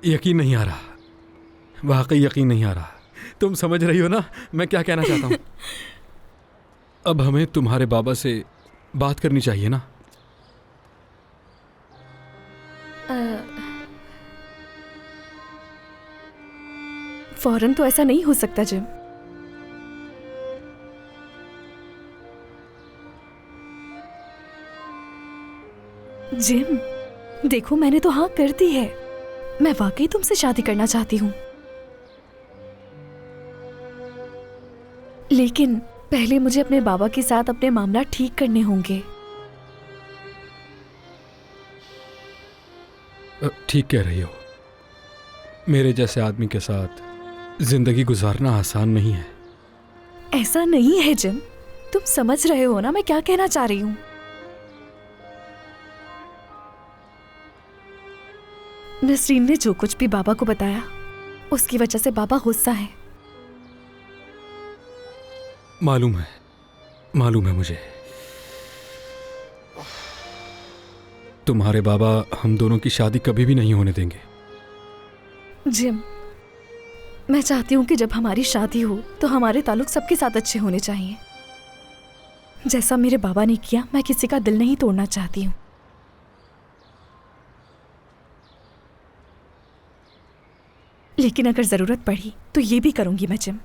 यकीन नहीं आ रहा, वाकई यकीन नहीं आ रहा। तुम समझ रही हो ना मैं क्या कहना चाहता हूँ? अब हमें तुम्हारे बाबा से बात करनी चाहिए ना? फौरन तो ऐसा नहीं हो सकता जिम। जिम, देखो मैंने तो हाँ कर दी है। मैं वाकई तुमसे शादी करना चाहती हूँ, लेकिन पहले मुझे अपने बाबा के साथ अपने मामला ठीक करने होंगे। ठीक कह रही हो। मेरे जैसे आदमी के साथ जिंदगी गुजारना आसान नहीं है। ऐसा नहीं है जिम, तुम समझ रहे हो ना मैं क्या कहना चाह रही हूँ। नसरीन ने जो कुछ भी बाबा को बताया उसकी वजह से बाबा गुस्सा है। मालूम है मुझे। तुम्हारे बाबा हम दोनों की शादी कभी भी नहीं होने देंगे। जिम, मैं चाहती हूँ कि जब हमारी शादी हो तो हमारे ताल्लुक सबके साथ अच्छे होने चाहिए। जैसा मेरे बाबा ने किया, मैं किसी का दिल नहीं तोड़ना चाहती हूँ। लेकिन अगर जरूरत पड़ी तो ये भी करूंगी मैं जिम।